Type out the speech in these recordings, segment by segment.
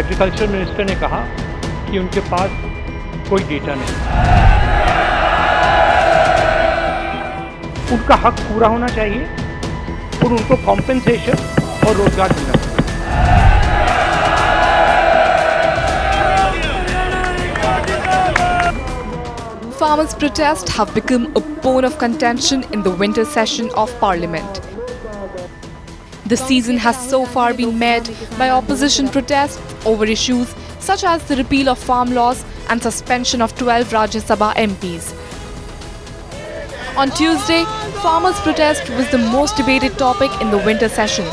Agriculture minister ने कहा कि उनके पास कोई डेटा नहीं। उनका हक पूरा होना चाहिए और उनको कॉम्पेंसेशन और रोजगार मिलना चाहिए। Farmers' protests have become a bone of contention in the winter session of Parliament. The season has so far been marred by opposition protests over issues such as the repeal of farm laws and suspension of 12 Rajya Sabha MPs. On Tuesday, farmers' protest was the most debated topic in the winter session.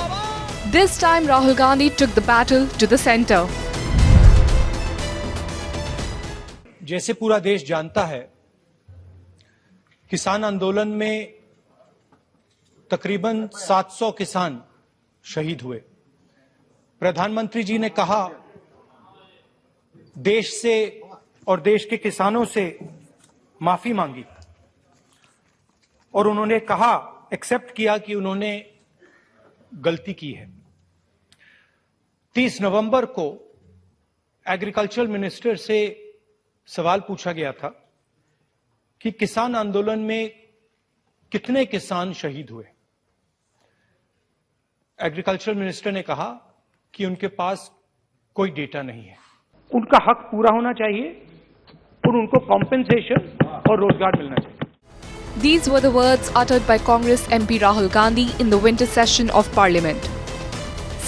This time, Rahul Gandhi took the battle to the centre. जैसे पूरा देश जानता है, किसान आंदोलन में तकरीबन 700 किसान शहीद हुए। प्रधानमंत्री जी ने कहा, देश से और देश के किसानों से माफी मांगी और उन्होंने कहा, एक्सेप्ट किया कि उन्होंने गलती की है। 30 नवंबर को एग्रीकल्चर मिनिस्टर से सवाल पूछा गया था कि किसान आंदोलन में कितने किसान शहीद हुए। एग्रीकल्चर मिनिस्टर ने कहा कि उनके पास कोई डेटा नहीं है। उनका हक पूरा होना चाहिए और उनको कॉम्पेंसेशन और रोजगार मिलना चाहिए। These were the words uttered by Congress MP Rahul Gandhi in the winter session of Parliament.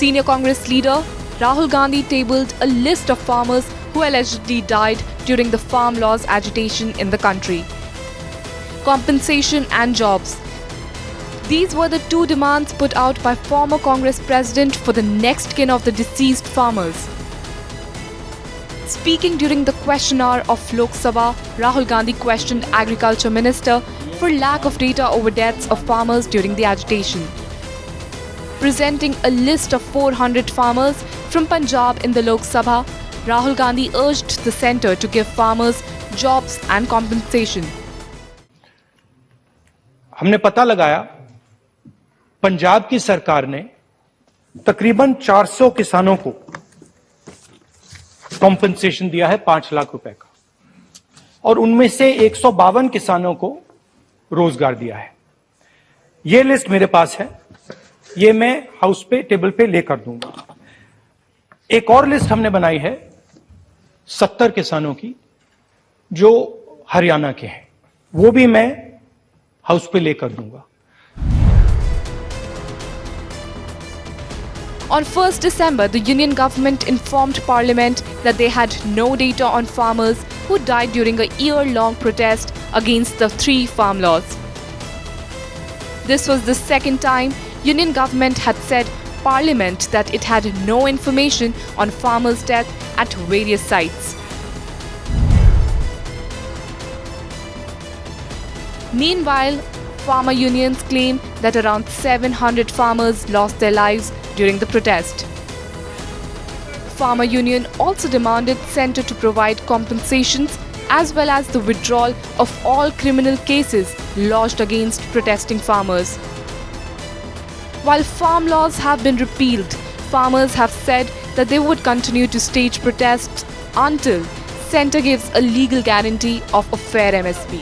Senior Congress leader Rahul Gandhi tabled a list of farmers who allegedly died during the farm laws agitation in the country. Compensation and jobs. These were the two demands put out by former Congress president for the next kin of the deceased farmers. Speaking during the question hour of Lok Sabha, Rahul Gandhi questioned Agriculture Minister for lack of data over deaths of farmers during the agitation. Presenting a list of 400 farmers from Punjab in the Lok Sabha, Rahul Gandhi urged the centre to give farmers jobs and compensation. हमने पता लगाया, पंजाब की सरकार ने तकरीबन 400 किसानों को compensation दिया है 5 लाख रुपए का और उनमें से 152 किसानों को रोजगार दिया है। यह लिस्ट मेरे पास है, यह मैं हाउस पे टेबल पे लेकर दूंगा। एक और लिस्ट हमने बनाई है 70 किसानों की जो हरियाणा के हैं, वो भी मैं हाउस पे लेकर दूंगा। On 1st December, the Union government informed Parliament that they had no data on farmers who died during a year-long protest against the 3 farm laws. This was the second time Union government had said Parliament that it had no information on farmers' death at various sites. Meanwhile, farmer unions claim that around 700 farmers lost their lives during the protest. Farmer union also demanded centre to provide compensations as well as the withdrawal of all criminal cases lodged against protesting farmers. While farm laws have been repealed, farmers have said that they would continue to stage protests until centre gives a legal guarantee of a fair MSP.